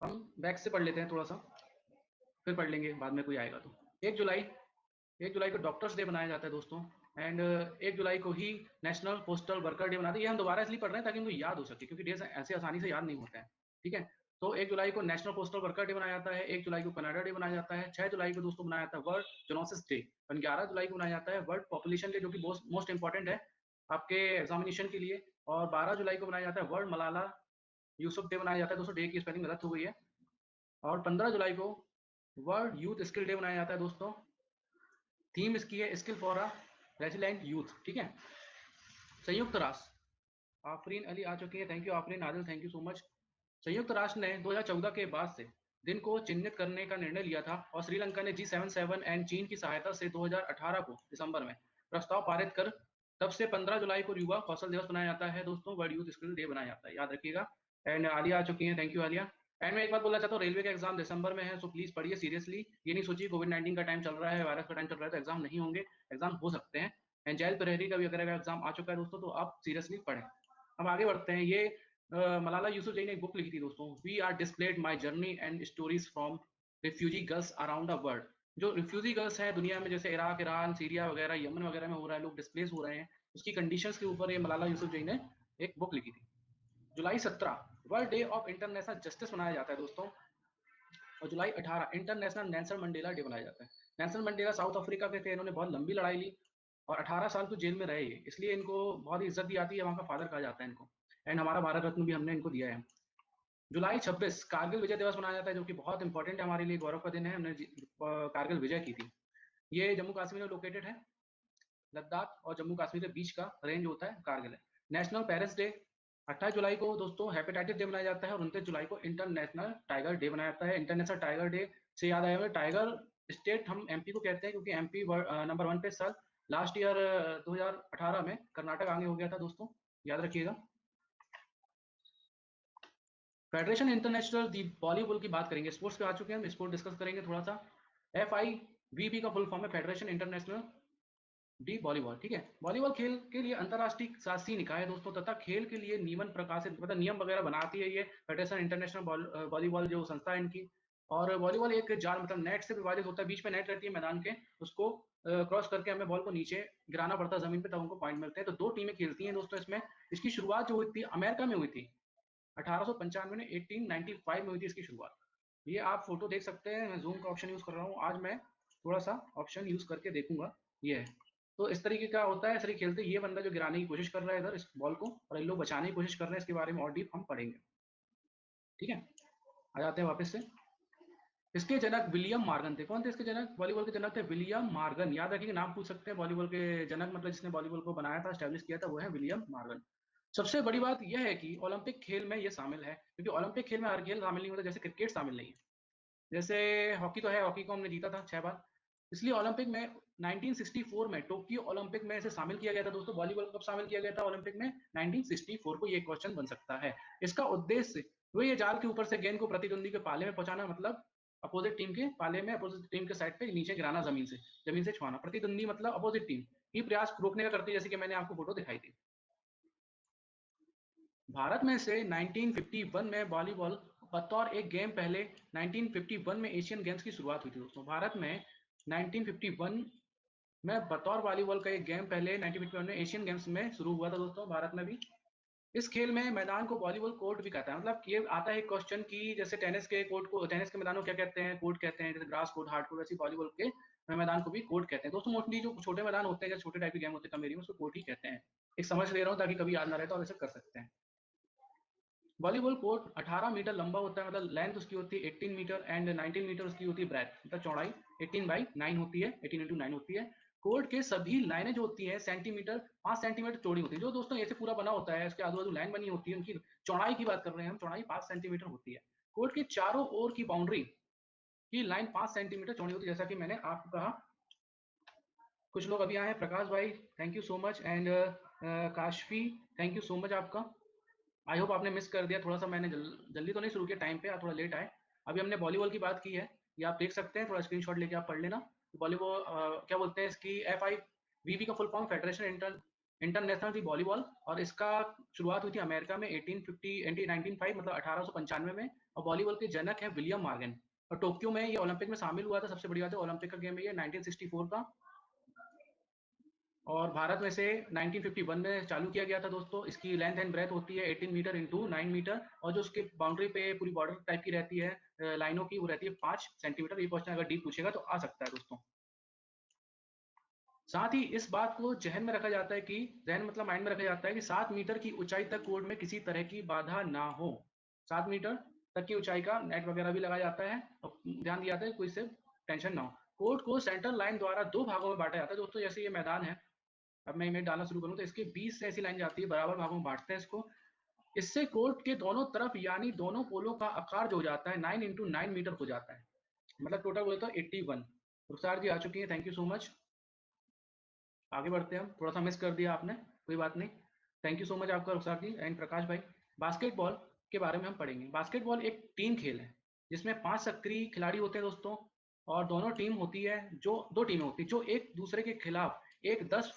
हम बैक से पढ़ लेते हैं थोड़ा सा, फिर पढ़ लेंगे बाद में कोई आएगा तो। 1 जुलाई को डॉक्टर्स डे बनाया जाता है दोस्तों। एंड 1 जुलाई को ही नेशनल पोस्टल वर्कर डे बनाते हैं। ये हम दोबारा इसलिए पढ़ रहे हैं ताकि उनको याद हो सके, क्योंकि डेज ऐसे आसानी से याद नहीं होते हैं। ठीक है, तो 1 जुलाई को नेशनल पोस्टल वर्कर डे बनाया जाता है, 1 जुलाई को कनाडा डे बनाया जाता है, 6 जुलाई को दोस्तों बनाया जाता है वर्ल्ड जोनोसिस डे, और 11 जुलाई को बनाया जाता है वर्ल्ड पॉपुलेशन डे, जो कि मोस्ट इंपॉर्टेंट है आपके एग्जामिनेशन के लिए। और 12 जुलाई को बनाया जाता है वर्ल्ड मलाला यूसुफ डे बनाया जाता है। दोस्तों डे की स्पेलिंग गलत हो गई है। और 15 जुलाई को वर्ल्ड यूथ स्किल डे बनाया जाता है दोस्तों। थीम इसकी है skill for a resilient youth. ठीक है, संयुक्त राष्ट्र, आफरीन अली आ चुकी है, thank you Afreen Adil, thank you so much. संयुक्त राष्ट्र ने 2014 के बाद से दिन को चिन्हित करने का निर्णय लिया था, और श्रीलंका ने G77 एंड चीन की सहायता से 2018 को दिसंबर में प्रस्ताव पारित कर तब से 15 जुलाई को युवा कौशल दिवस मनाया जाता है दोस्तों, वर्ल्ड यूथ स्किल डे बनाया जाता है, याद रखिएगा। एंड आलिया आ चुकी है, थैंक यू आलिया। एंड मैं एक बात बोलना चाहता हूँ, रेलवे का एग्जाम दिसंबर में है, सो प्लीज पढ़िए सीरियसली। ये नहीं सोचिए कोविड-19 का टाइम चल रहा है, वायरस का टाइम चल रहा है तो एग्जाम नहीं होंगे, एग्जाम हो सकते हैं। एंड जेल प्रहरी का भी अगर एग्जाम आ चुका है दोस्तों, तो आप सीरियसली पढ़ें। हम आगे बढ़ते हैं। ये मलाला यूसुफजई ने एक बुक लिखी थी दोस्तों, we are displaced my journey and stories from refugee girls around the world. जो रिफ्यूजी गर्ल्स हैं दुनिया में, जैसे इराक, ईरान, सीरिया वगैरह, यमन वगैरह में हो रहा है, लोग डिस्प्लेस हो रहे हैं, उसकी कंडीशंस के ऊपर ये मलाला यूसुफजई ने एक बुक लिखी थी। जुलाई 17 world day of international justice मनाया जाता है दोस्तों। और जुलाई 18 इंटरनेशनल नेल्सन मंडेला डे मनाया जाता है। नेल्सन मंडेला साउथ अफ्रीका के थे, इन्होंने बहुत लंबी लड़ाई ली और 18 साल तो जेल में रहे ये, इसलिए इनको बहुत ही इज्जत दी जाती है, वहाँ का फादर कहा जाता है इनको। एंड हमारा भारत रत्न भी हमने इनको दिया है। जुलाई 26 कारगिल विजय दिवस मनाया जाता है, जो कि बहुत इंपॉर्टेंट है हमारे लिए, गौरव का दिन है, हमने कारगिल विजय की थी। ये जम्मू कश्मीर में लोकेटेड है, लद्दाख और जम्मू कश्मीर के बीच का रेंज होता है कारगिल है। नेशनल पेरिस डे 28 जुलाई को दोस्तों हेपेटाइटिस डे मनाया जाता है, और 29 जुलाई को इंटरनेशनल टाइगर डे मनाया जाता है। इंटरनेशनल टाइगर डे से याद आया हमें, टाइगर स्टेट हम एमपी को कहते हैं, क्योंकि एमपी नंबर 1 पे साल लास्ट ईयर 2018 में कर्नाटक आगे हो गया था दोस्तों, याद रखिएगा। फेडरेशन इंटरनेशनल दी वॉलीबॉल की बात करेंगे, स्पोर्ट्स पे आ चुके हैं हम, स्पोर्ट डिस्कस करेंगे थोड़ा सा। FIVB का फुल फॉर्म है फेडरेशन इंटरनेशनल डी वॉलीबॉल। ठीक है, वॉलीबॉल खेल के लिए अंतरराष्ट्रीय शासी निकाय है दोस्तों, तथा खेल के लिए नियमन प्रकाशित मतलब नियम वगैरह बनाती है ये फेडरेशन इंटरनेशनल वॉलीबॉल जो संस्था है इनकी। और वॉलीबॉल एक जाल मतलब नेट से विभाजित होता है, बीच में नेट रहती है मैदान के, उसको क्रॉस करके हमें बॉल को नीचे गिराना पड़ता है जमीन पे, तब हमको पॉइंट मिलते हैं। तो 2 टीमें खेलती हैं दोस्तों इसमें। इसकी शुरुआत जो हुई थी अमेरिका में हुई थी 1895 में, 1895 में हुई थी इसकी शुरुआत। ये आप फोटो देख सकते हैं, मैं जूम का ऑप्शन यूज कर रहा हूँ, आज मैं थोड़ा सा ऑप्शन यूज करके देखूंगा। ये है, तो इस तरीके का होता है, ऐसे खेलते ये बंदा जो गिराने की कोशिश कर रहा है इधर इस बॉल को, और इन लोग बचाने की कोशिश कर रहे हैं, इसके बारे में और डीप हम पढ़ेंगे। ठीक है, आ जाते हैं वापस से। इसके जनक विलियम मार्गन थे। कौन थे इसके जनक? वॉलीबॉल के जनक थे विलियम मार्गन, याद रखिए, नाम पूछ सकते हैं। वॉलीबॉल के जनक मतलब जिसने वॉलीबॉल को बनाया था, स्टैब्लिश किया था, वो है विलियम मार्गन। सबसे बड़ी बात यह है कि ओलंपिक खेल में ये शामिल है, क्योंकि ओलंपिक खेल में हर खेल शामिल नहीं होता, जैसे क्रिकेट शामिल नहीं है, जैसे हॉकी तो है, हॉकी को हमने जीता था 6 बार, इसलिए ओलंपिक में 1964 में टोक्यो ओलंपिक में इसे शामिल किया गया था दोस्तों। वॉलीबॉल कब शामिल किया गया था ओलंपिक में? 1964 को। ये क्वेश्चन बन सकता है। इसका उद्देश्य वो ये जाल के ऊपर से गेंद को प्रतिद्वंदी के पाले में पहुंचाना, मतलब अपोजिट टीम के पाले में, अपोजिट टीम के साइड पे नीचे गिराना, जमीन से छुआना। प्रतिद्वंदी मतलब अपोजिट टीम ही प्रयास रोकने का करती है, जैसे कि मैंने आपको फोटो दिखाई थी। भारत में से 1951 में वॉलीबॉल बतौर एक गेम पहले 1951 में एशियन गेम्स की शुरुआत हुई थी दोस्तों। भारत में 1951 में बतौर वॉलीबॉल का एक गेम पहले 1951 में एशियन गेम्स में शुरू हुआ था दोस्तों, भारत में भी। इस खेल में मैदान को वॉलीबॉल कोर्ट भी कहता है, मतलब ये आता है क्वेश्चन की, जैसे टेनिस के कोर्ट को, टेनिस के मैदान को क्या कहते हैं? कोर्ट कहते हैं, जैसे ग्रास कोर्ट, हार्ड कोर्ट, वैसे वॉलीबॉल के मैदान को भी कोर्ट कहते हैं दोस्तों। मोस्टली जो छोटे मैदान होते हैं, जैसे छोटे टाइप के गेम होते हैं कम एरिया में, उसको कोर्ट ही कहते हैं। एक समझ ले रहा हूँ ताकि कभी याद ना रहे, तो आप ऐसे कर सकते हैं। वॉलीबॉल कोर्ट 18 मीटर लंबा होता है, मतलब लेंथ उसकी होती है 18 मीटर, एंड 19 मीटर उसकी होती है ब्रेथ, मतलब चौड़ाई 18/9 होती है, 18 × 9 होती है। कोर्ट के सभी लाइनें जो होती हैं सेंटीमीटर 5 सेंटीमीटर चौड़ी होती है। जो दोस्तों ऐसे पूरा बना होता है, इसके आजू बाजू लाइन बनी होती है, उनकी चौड़ाई की बात कर रहे हैं हम, चौड़ाई 5 सेंटीमीटर होती है। कोर्ट के चारों ओर की बाउंड्री की लाइन 5 सेंटीमीटर चौड़ी होती है, जैसा कि मैंने आपको कहा। कुछ लोग अभी आए हैं, प्रकाश भाई thank you so much, and Kashfi thank you so much आपका। आई होप आपने मिस कर दिया थोड़ा सा, मैंने जल्दी तो नहीं शुरू किया, टाइम पे थोड़ा लेट आए। अभी हमने वॉलीबॉल की बात की है, ये आप देख सकते हैं, थोड़ा स्क्रीनशॉट लेके आप पढ़ लेना। वॉलीबॉल क्या बोलते हैं इसकी? FIVB का फुल फॉर्म फेडरेशन इंटरनेशनल थी वॉलीबॉल, और इसका शुरुआत हुई थी अमेरिका में 1905 मतलब 1895 में। और वॉलीबॉल के जनक हैं विलियम मॉर्गन। और टोक्यो में ये ओलंपिक में शामिल हुआ था। सबसे बड़ी बात है ओलंपिक का गेम है ये 1964 का। और भारत में से 1951 में चालू किया गया था दोस्तों। इसकी लेंथ एंड ब्रेथ होती है 18 मीटर इंटू 9 मीटर, और जो उसके बाउंड्री पे पूरी बॉर्डर टाइप की रहती है लाइनों की, वो रहती है 5 सेंटीमीटर। ये क्वेश्चन अगर डीप पूछेगा तो आ सकता है दोस्तों। साथ ही इस बात को जहन में रखा जाता है कि, जहन मतलब माइंड में रखा जाता है कि 7 मीटर की ऊंचाई तक कोर्ट में किसी तरह की बाधा ना हो। 7 मीटर तक की ऊंचाई का नेट वगैरह भी लगाया जाता है, और ध्यान दिया जाता है कोई से टेंशन ना हो। कोर्ट को सेंट्रल लाइन द्वारा 2 भागों में बांटा जाता है दोस्तों। जैसे ये मैदान है, अब मैं इमेज डालना शुरू करूँ तो इसके बीच से ऐसी लाइन जाती है, बराबर भागों में बांटते हैं इसको। इससे कोर्ट के दोनों तरफ यानी दोनों पोलों का आकार जो हो जाता है 9 इंटू 9 मीटर हो जाता है। मतलब टोटल बोले तो 81। रुखसार जी आ चुकी है, थैंक यू सो मच। आगे बढ़ते हैं हम, थोड़ा सा मिस कर दिया आपने, कोई बात नहीं। थैंक यू सो मच आपका रुखसार जी एंड प्रकाश भाई। बास्केटबॉल के बारे में हम पढ़ेंगे। बास्केटबॉल एक टीम खेल है जिसमें 5 सक्रिय खिलाड़ी होते हैं दोस्तों। और दोनों टीम होती है, जो 2 टीमें होती है जो एक दूसरे के खिलाफ एक 10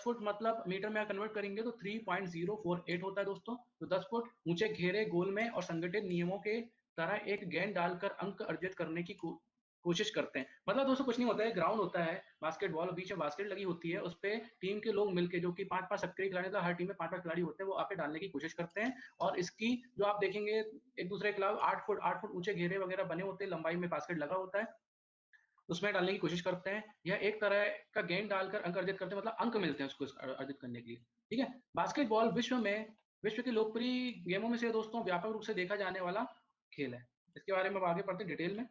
फुट मतलब मीटर में कन्वर्ट करेंगे तो 3.048 होता है दोस्तों। तो 10 फुट ऊंचे घेरे गोल में और संगठित नियमों के तरह एक गेंद डालकर अंक अर्जित करने की कोशिश करते हैं। मतलब दोस्तों कुछ नहीं होता है, ग्राउंड होता है बास्केटबॉल, बीच में बास्केट लगी होती है, उस पे टीम के लोग मिलके, जो कि 5-5 सक्रिय खिलाड़ी, तो हर टीम में 5-5 खिलाड़ी होते हैं, वो आके डालने की कोशिश करते हैं। और इसकी जो आप देखेंगे एक दूसरे के खिलाफ 8 फुट ऊंचे घेरे वगैरह बने होते हैं, लंबाई में बास्केट लगा होता है, उसमें डालने की कोशिश करते हैं। यह एक तरह का गेंद डालकर अंक अर्जित करते हैं, मतलब अंक मिलते हैं उसको अर्जित करने के लिए। ठीक है, बास्केटबॉल विश्व के लोकप्रिय गेमों में से दोस्तों व्यापक रूप से देखा जाने वाला खेल है। इसके बारे में अब आगे पढ़ते हैं डिटेल में।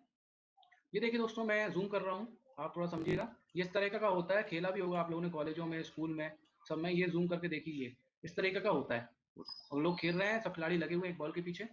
ये देखिए दोस्तों, मैं जूम कर रहा हूँ, आप थोड़ा समझिएगा। ये इस तरह का होता है, खेला भी होगा आप लोगों ने कॉलेजों में, स्कूल में, सब में। ये जूम करके देखिए, इस तरीके का होता है, और लोग खेल रहे हैं, सब खिलाड़ी लगे हुए हैं एक बॉल के पीछे।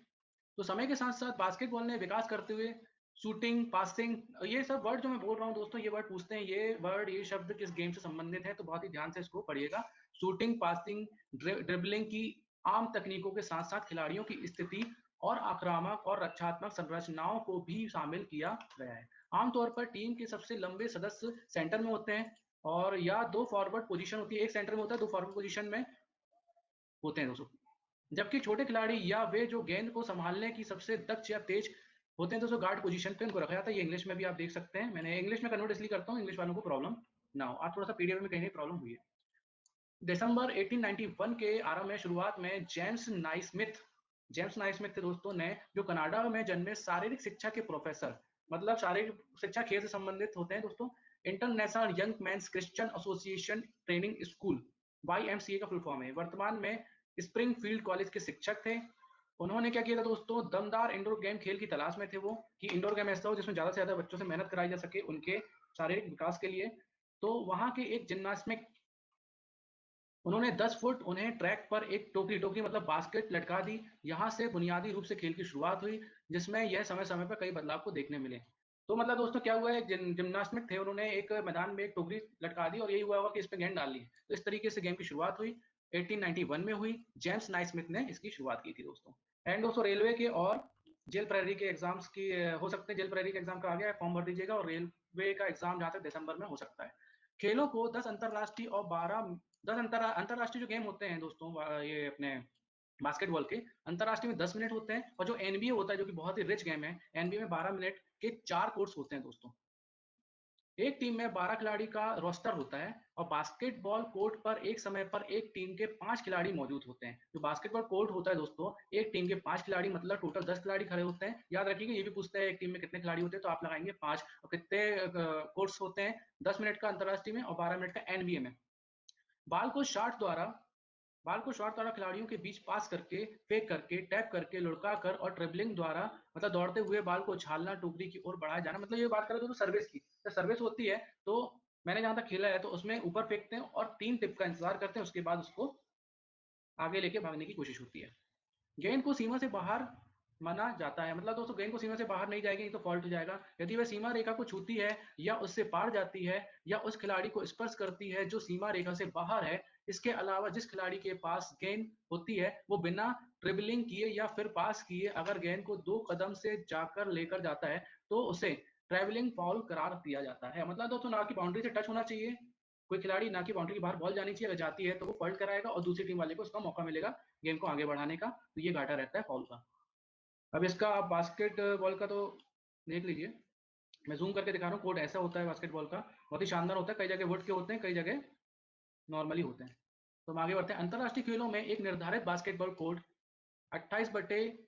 तो समय के साथ साथ बास्केटबॉल ने विकास करते हुए शूटिंग, पासिंग, ये सब वर्ड जो मैं बोल रहा हूँ दोस्तों, ये वर्ड पूछते हैं, ये वर्ड, ये शब्द किस गेम से संबंधित है, तो बहुत ही ध्यान से इसको पढ़िएगा। शूटिंग, पासिंग, ड्रिबलिंग की आम तकनीकों के साथ साथ खिलाड़ियों की स्थिति और आक्रामक और रक्षात्मक संरचनाओं को भी शामिल किया गया है। आमतौर पर टीम के सबसे लंबे सदस्य सेंटर में होते हैं, और या 2 फॉरवर्ड पोजीशन होती है, एक सेंटर में होता है, 2 फॉरवर्ड पोजीशन में होते हैं दोस्तों। जबकि छोटे खिलाड़ी या वे जो गेंद को संभालने की सबसे दक्ष या तेज होते हैं, तो गार्ड पोजीशन पे उनको रखा जाता है। ये इंग्लिश में भी आप देख सकते हैं, मैंने इंग्लिश में कन्वर्ट इसलिए करता हूँ, इंग्लिश वालों को प्रॉब्लम ना हो। आज थोड़ा सा पीडीएफ में कहीं प्रॉब्लम हुई है। दिसंबर 1891 के आरंभ में शुरुआत में जेम्स नाइस्मिथ थे दोस्तों ने, जो कनाडा में जन्मे शारीरिक शिक्षा के प्रोफेसर, मतलब शारीरिक शिक्षा खेल से संबंधित होते हैं दोस्तों। International young men's Christian association training school, YMCA का फुल फॉर्म है। वर्तमान में स्प्रिंगफील्ड कॉलेज के शिक्षक थे। उन्होंने क्या किया था दोस्तों, दमदार इंडोर गेम खेल की तलाश में थे वो, कि इंडोर गेम ऐसा हो जिसमें ज्यादा से ज्यादा बच्चों से मेहनत कराई जा सके उनके शारीरिक विकास के लिए। तो वहां के एक जिम्नास्टिक, उन्होंने 10 फुट उन्हें ट्रैक पर एक टोकरी टोकरी मतलब बास्केट लटका दी। यहाँ से बुनियादी रूप से खेल की शुरुआत हुई, जिसमें यह समय समय पर कई बदलाव को देखने मिले। तो मतलब दोस्तों क्या हुआ है, जिम्नास्टिक थे, उन्होंने एक मैदान में एक टोकरी लटका दी, और यही हुआ होगा कि इस पे गेंद डाल ली। तो इस तरीके से गेम की शुरुआत हुई, 1891 में हुई। जेम्स नाइस्मिथ ने इसकी शुरुआत की थी दोस्तों। एंड दोस्तों रेलवे के और जेल प्रहरी के एग्जाम्स की हो सकते हैं, जेल प्रहरी के एग्जाम का आ गया, फॉर्म भर दीजिएगा। और रेलवे का एग्जाम जहाँ तक दिसंबर में हो सकता है। खेलों को 10 अंतरराष्ट्रीय और 12 10 अंतरराष्ट्रीय जो गेम होते हैं दोस्तों, ये अपने बास्केटबॉल के अंतरराष्ट्रीय में 10 मिनट होते हैं, और जो एनबीए होता है जो कि बहुत ही रिच गेम है, एनबीए में 12 मिनट के 4 कोर्स होते हैं दोस्तों। एक टीम में 12 खिलाड़ी का रोस्टर होता है, और बास्केटबॉल कोर्ट पर एक समय पर एक टीम के 5 खिलाड़ी मौजूद होते हैं। जो बास्केटबॉल कोर्ट होता है दोस्तों, एक टीम के 5 खिलाड़ी, मतलब टोटल 10 खिलाड़ी खड़े होते हैं। याद रखिएगा, ये भी पूछते हैं एक टीम में कितने खिलाड़ी होते हैं, तो आप लगाएंगे 5। और कितने कोर्स होते हैं, 10 मिनट का अंतरराष्ट्रीय में और 12 मिनट का एनबीए में। बाल को शॉट द्वारा खिलाड़ियों के बीच पास करके, फेंक करके, टैप करके, लुढ़का कर और ट्रिबलिंग द्वारा, मतलब दौड़ते हुए बाल को उछालना, टोकरी की ओर बढ़ाया जाना। मतलब ये बात करें तो सर्विस की, तो सर्विस होती है, तो मैंने जहां तक खेला है तो उसमें ऊपर फेंकते हैं और 3 टिप का इंतजार करते हैं, उसके बाद उसको आगे लेके भागने की कोशिश होती है। गेंद को सीमा से बाहर माना जाता है, मतलब दोस्तों गेंद को सीमा से बाहर नहीं जाएगी, नहीं तो फॉल्ट हो जाएगा। यदि वह सीमा रेखा को छूती है या उससे पार जाती है या उस खिलाड़ी को स्पर्श करती है जो सीमा रेखा से बाहर है। इसके अलावा जिस खिलाड़ी के पास गेंद होती है वो बिना ट्रिबलिंग किए या फिर पास किए अगर गेंद को 2 कदम से जाकर लेकर जाता है तो उसे ट्रैवलिंग फाउल करार दिया जाता है। मतलब दोस्तों ना कि बाउंड्री से टच होना चाहिए कोई खिलाड़ी ना कि बाउंड्री के बाहर बॉल जानी चाहिए, अगर जाती है तो वो पॉइंट कराएगा और दूसरी टीम वाले को उसका मौका मिलेगा गेम को आगे बढ़ाने का, तो ये घाटा रहता है फाउल का। अब इसका आप बास्केटबॉल का तो देख लीजिए, मैं जूम करके दिखा रहा हूँ। कोर्ट ऐसा होता है बास्केटबॉल का, बहुत ही शानदार होता है, कई जगह वुड के होते हैं, कई जगह नॉर्मली होते हैं। तो हम आगे बढ़ते हैं। अंतर्राष्ट्रीय खेलों में एक निर्धारित बास्केटबॉल कोर्ट 28/15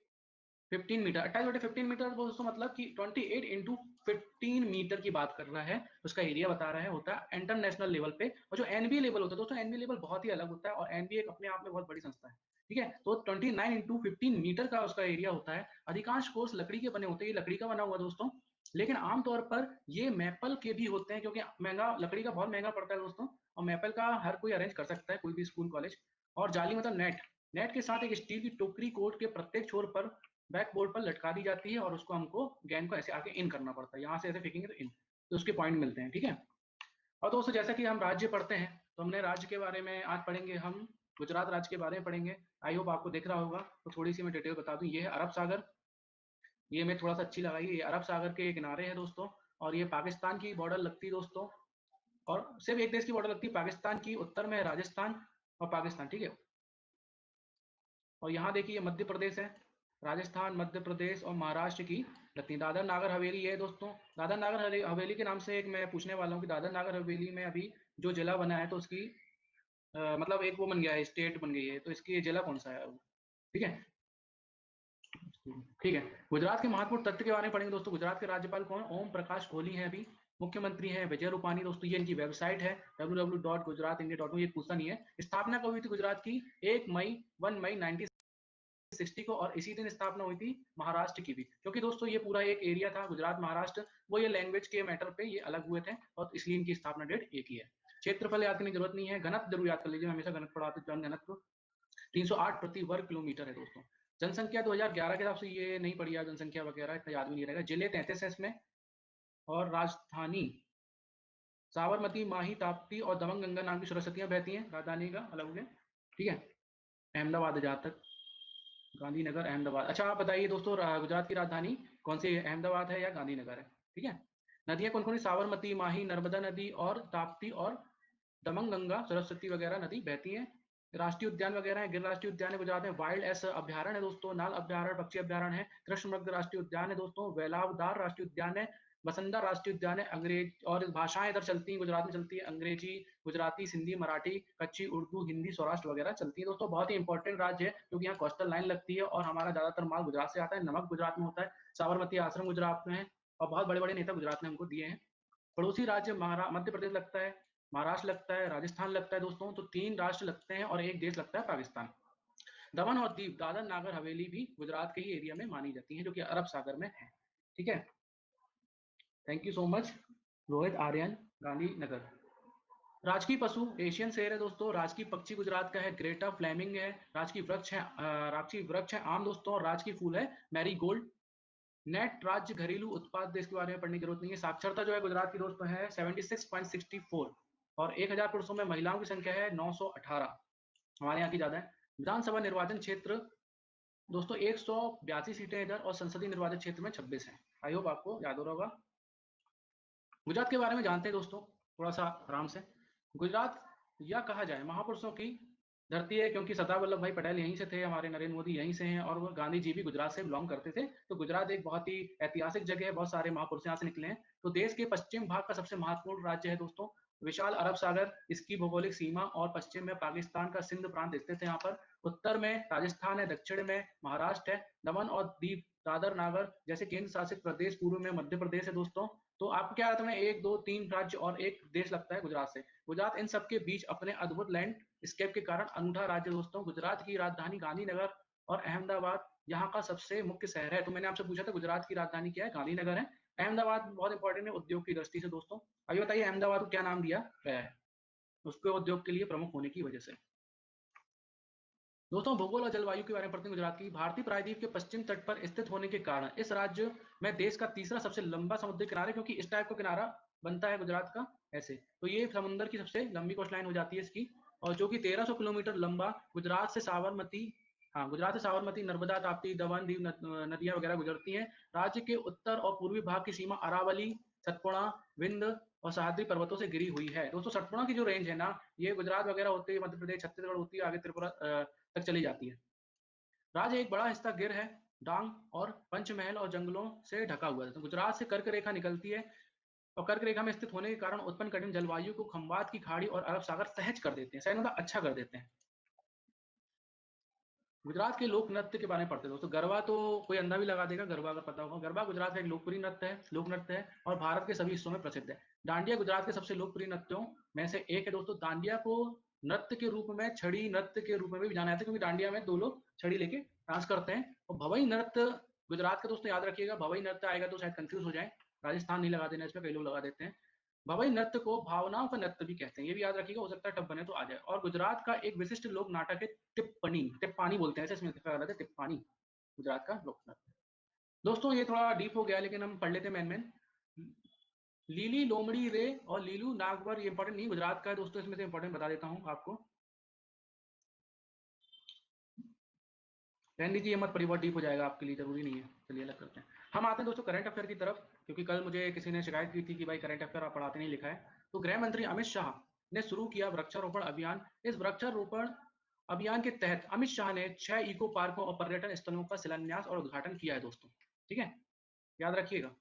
मीटर दोस्तों, मतलब कि 28 × 15 मीटर की बात कर रहा है, उसका एरिया बता रहा है, होता है इंटरनेशनल लेवल पे। और जो एनबीए लेवल होता है दोस्तों, एनबीए लेवल बहुत ही अलग होता है, और एनबीए अपने आप में बहुत बड़ी संस्था है, ठीक है। तो 29 × 15 मीटर का उसका एरिया होता है। अधिकांश कोर्स लकड़ी के बने होते हैं, ये लकड़ी का बना हुआ दोस्तों, लेकिन आमतौर पर ये मैपल के भी होते हैं, क्योंकि महंगा, लकड़ी का बहुत महंगा पड़ता है दोस्तों, और मैपल का हर कोई अरेंज कर सकता है, कोई भी स्कूल कॉलेज। और जाली मतलब नेट, नेट के साथ एक स्टील की टोकरी कोर्ट के प्रत्येक छोर पर बैकबोर्ड पर लटका दी जाती है, और उसको हमको गेंद को ऐसे आके इन करना पड़ता है, यहाँ से ऐसे फेंकेंगे तो इन, तो उसके पॉइंट मिलते हैं, ठीक है। और दोस्तों जैसा कि हम राज्य पढ़ते हैं, तो हमने राज्य के बारे में आज पढ़ेंगे, हम गुजरात राज्य के बारे में पढ़ेंगे। आई होप आपको दिख रहा होगा, तो थोड़ी सी मैं डिटेल बता दूं। ये है अरब सागर, ये मैं थोड़ा सा अच्छी लगाई, ये अरब सागर के किनारे हैं दोस्तों, और ये पाकिस्तान की बॉर्डर लगती है दोस्तों, और सिर्फ एक देश की बॉर्डर लगती है पाकिस्तान की, उत्तर में राजस्थान और पाकिस्तान, ठीक है। और यहाँ देखिए मध्य प्रदेश है, राजस्थान, मध्य प्रदेश और महाराष्ट्र की लगती है। दादर नागर हवेली है दोस्तों, दादर नागर हवेली के नाम से एक मैं पूछने वाला हूँ कि दादर नागर हवेली में अभी जो जिला बना है, तो उसकी मतलब एक वो बन गया है, स्टेट बन गई है, तो इसकी जिला कौन सा है, ठीक है। ठीक है, गुजरात के महत्वपूर्ण तथ्य के बारे में पढ़ेंगे दोस्तों। गुजरात के राज्यपाल कौन, ओम प्रकाश कोहली हैं अभी। मुख्यमंत्री हैं विजय रूपानी दोस्तों, ये इनकी वेबसाइट है www.gujaratindia.com। ये पूछता नहीं है। स्थापना कब हुई थी गुजरात की, 1 मई 1960 को, और इसी दिन स्थापना हुई थी महाराष्ट्र की भी, क्योंकि दोस्तों ये पूरा एक एरिया था गुजरात महाराष्ट्र, वो ये लैंग्वेज के मैटर पे ये अलग हुए थे, और इसलिए इनकी स्थापना डेट एक ही है। क्षेत्रफल याद करने की जरूरत नहीं है, घनत्व जरूर याद कर लीजिए, हमेशा घनत्व पढ़ाते हैं। घनत्व 308 प्रति वर्ग किलोमीटर है दोस्तों। जनसंख्या 2011 के हिसाब से ये नहीं पड़ी है, जनसंख्या वगैरह इतना याद भी नहीं रहेगा। जिले 33 है इसमें, और राजधानी साबरमती, माही, ताप्ती और दमन गंगा नाम की सरस्वतियां बहती हैं, राजधानी का अलग हो गया, ठीक है। अहमदाबाद है जहाँ तक, गांधीनगर, अहमदाबाद। अच्छा आप बताइए दोस्तों, गुजरात की राजधानी कौन सी है, अहमदाबाद है या गांधीनगर है, ठीक है। नदियां कौन कौन सी, साबरमती, माही, नर्मदा नदी और ताप्ती और दमन गंगा सरस्वती वगैरह नदी बहती है। राष्ट्रीय उद्यान वगैरह है, गिर राष्ट्रीय उद्यान है गुजरात में, वाइल्ड एस अभ्यारण है दोस्तों, नाल अभ्यारण, पक्षी अभ्यारण है, कृष्ण मृग राष्ट्रीय उद्यान है दोस्तों, वेलावदार राष्ट्रीय उद्यान है, बसंदा राष्ट्रीय उद्यान है। अंग्रेज और भाषाएं इधर चलती हैं, गुजरात में चलती है अंग्रेजी, गुजराती, सिंधी, मराठी, कच्ची, उर्दू, हिंदी, सौराष्ट्र वगैरह चलती है दोस्तों। बहुत ही इंपॉर्टेंट राज्य है, क्योंकि यहाँ कोस्टल लाइन लगती है, और हमारा ज्यादातर माल गुजरात से आता है। नमक गुजरात में होता है, साबरमती आश्रम गुजरात में है, और बहुत बड़े बड़े नेता गुजरात ने हमको दिए हैं। पड़ोसी राज्य मध्य प्रदेश लगता है, महाराष्ट्र लगता है, राजस्थान लगता है दोस्तों, तो 3 राष्ट्र लगते हैं, और एक देश लगता है पाकिस्तान। दमन और दीव, दादर नागर हवेली भी गुजरात के ही एरिया में मानी जाती है, जो कि अरब सागर में है, ठीक है। Thank you so much Rohit Aryan, Gandhinagar. राजकीय पशु एशियन शेर है दोस्तों। राजकीय पक्षी गुजरात का है ग्रेटा फ्लेमिंग है। राजकीय वृक्ष है आम दोस्तों, और राजकीय फूल है मैरीगोल्ड। नेट राज्य घरेलू उत्पाद देश के बारे में पढ़ने की जरूरत नहीं है। साक्षरता जो है गुजरात की दोस्तों है 76.64, और 1000 पुरुषों में महिलाओं की संख्या है 918, हमारे यहाँ की ज्यादा है। विधानसभा निर्वाचन क्षेत्र दोस्तों 182 सीटें इधर, और संसदीय निर्वाचन क्षेत्र में 26 है। आई होप आपको याद हो रहा होगा। गुजरात के बारे में जानते हैं दोस्तों थोड़ा सा आराम से। गुजरात या कहा जाए महापुरुषों की धरती है, क्योंकि सरदार वल्लभ भाई पटेल यहीं से थे, हमारे नरेंद्र मोदी यहीं से हैं, और वो गांधी जी भी गुजरात से बिलोंग करते थे। तो गुजरात एक बहुत ही ऐतिहासिक जगह है, बहुत सारे महापुरुष यहाँ से निकले हैं। तो देश के पश्चिम भाग का सबसे महत्वपूर्ण राज्य है दोस्तों, विशाल अरब सागर इसकी भौगोलिक सीमा, और पश्चिम में पाकिस्तान का सिंध प्रांत स्थित है यहाँ पर। उत्तर में राजस्थान है, दक्षिण में महाराष्ट्र है, दमन और दीव, दादर नागर जैसे केंद्र शासित प्रदेश, पूर्व में मध्य प्रदेश है दोस्तों। तो आपको क्या लगता है, 1 2 3 राज्य और एक देश लगता है गुजरात से। गुजरात इन सबके बीच अपने अद्भुत लैंड स्केप के कारण अनूठा राज्य दोस्तों। गुजरात की राजधानी गांधीनगर और अहमदाबाद यहाँ का सबसे मुख्य शहर है। तो मैंने आपसे पूछा था गुजरात की राजधानी क्या है, गांधीनगर है। अहमदाबाद बहुत इंपॉर्टेंट है उद्योग की दृष्टि से दोस्तों। अभी बताइए अहमदाबाद को क्या नाम दिया गया है, उसके उद्योग के लिए प्रमुख होने की वजह से। दोस्तों भूगोल और जलवायु के बारे में पढ़ते हैं। गुजरात की भारतीय प्रायद्वीप के पश्चिम तट पर स्थित होने के कारण इस राज्य में देश का तीसरा सबसे लंबा समुद्री किनारा, क्योंकि इस टाइप का किनारा बनता है गुजरात का ऐसे, तो ये समुद्र की सबसे लंबी कोस्ट लाइन हो जाती है इसकी, और जो कि 1300 किलोमीटर लंबा गुजरात से साबरमती, हाँ गुजरात से साबरमती, नर्मदा, ताप्ती, दमन, दीव नदियां वगैरह गुजरती हैं। राज्य के उत्तर और पूर्वी भाग की सीमा अरावली सतपुड़ा, विंध्य और सह्याद्री पर्वतों से घिरी हुई है। दोस्तों सतपुड़ा की जो रेंज है ना, ये गुजरात वगैरह होती है, मध्य प्रदेश, छत्तीसगढ़ होती है, आगे त्रिपुरा तक चली जाती है। राज्य एक बड़ा हिस्सा गिर है, डांग और पंचमहल और जंगलों से ढका हुआ है। तो गुजरात से कर्क रेखा निकलती है और कर्क रेखा में स्थित होने के कारण उत्पन्न कठिन जलवायु को खंबात की खाड़ी और अरब सागर सहज कर देते हैं, सहज मतलब अच्छा कर देते हैं। गुजरात के लोक नृत्य के बारे में पढ़ते हैं दोस्तों। गरबा तो कोई अंधा भी लगा देगा, गरबा अगर पता होगा। गरबा गुजरात का एक लोकप्रिय नृत्य है, लोक नृत्य है और भारत के सभी हिस्सों में प्रसिद्ध है। डांडिया गुजरात के सबसे लोकप्रिय नृत्यों में से एक है दोस्तों। डांडिया को नृत्य के रूप में, छड़ी नृत्य के रूप में भी जाना जाता है, क्योंकि डांडिया में दो लोग छड़ी लेके डांस करते हैं। और भवई नृत्य गुजरात का दोस्तों याद रखिएगा, भवई नृत्य आएगा तो शायद कंफ्यूज हो जाए, राजस्थान नहीं लगा देना इसमें, कई लोग लगा देते हैं। भवई नृत्य को भावनाओं का नृत्य भी कहते हैं, ये भी याद रखिएगा, हो सकता है टफ बने तो आ जाए। और गुजरात का एक विशिष्ट लोक नाटक है टिप्पणी, टिप्पानी बोलते हैं ऐसे, इसमें गलत है, टिप्पानी गुजरात का लोक नृत्य। दोस्तों ये थोड़ा डीप हो गया, लेकिन हम पढ़ लेते हैं मेन। लीली लोमड़ी रे और लीलू नागवर, ये इंपॉर्टेंट नहीं, गुजरात का है दोस्तों, इसमें से इंपॉर्टेंट बता देता हूँ आपको। रहने दीजिए, मत पढ़िए, बहुत डीप हो जाएगा आपके लिए, जरूरी नहीं है। चलिए अलग करते हैं। हम आते हैं दोस्तों करंट अफेयर की तरफ, क्योंकि कल मुझे किसी ने शिकायत की थी कि भाई करंट अफेयर आप पढ़ाते नहीं, लिखा है। तो गृह मंत्री अमित शाह ने शुरू किया वृक्षारोपण अभियान। इस वृक्षारोपण अभियान के तहत अमित शाह ने 6 इको पार्कों और पर्यटन स्थलों का शिलान्यास और उद्घाटन किया है दोस्तों, ठीक है, याद रखिएगा।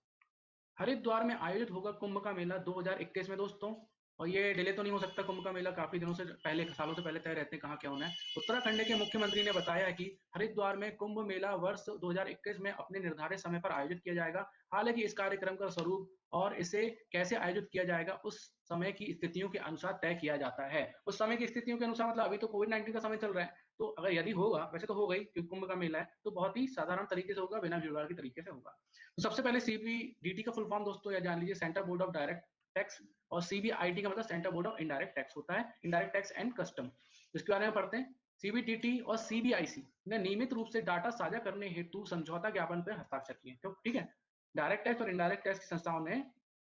हरिद्वार में आयोजित होगा कुंभ का मेला 2021 में दोस्तों, और ये डिले तो नहीं हो सकता, कुंभ का मेला काफी दिनों से पहले, सालों से पहले तय रहते हैं कहाँ क्या होना है। उत्तराखंड के मुख्यमंत्री ने बताया है कि हरिद्वार में कुंभ मेला वर्ष 2021 में अपने निर्धारित समय पर आयोजित किया जाएगा। हालांकि इस कार्यक्रम का स्वरूप और इसे कैसे आयोजित किया जाएगा उस समय की स्थितियों के अनुसार तय किया जाता है। उस समय की स्थितियों के अनुसार मतलब अभी तो कोविड-19 का समय चल रहा है, तो अगर यदि होगा, वैसे तो होगा ही क्योंकि कुंभ का मेला है, तो बहुत ही साधारण तरीके से होगा, बिना भीड़-भाड़ के तरीके से होगा। तो सबसे पहले सीबीडीटी का फुल फॉर्म दोस्तों या जान लीजिए, central board of direct tax, और सीबीआईटी का मतलब central board of indirect tax होता है, इनडायरेक्ट टैक्स एंड कस्टम। इसके बारे में पढ़ते हैं। सीबीडीटी और सीबीआईसी ने नियमित रूप से डाटा साझा करने हेतु समझौता ज्ञापन पर हस्ताक्षर किए, तो ठीक है, डायरेक्ट टैक्स और इनडायरेक्ट टैक्स की संस्थाओं ने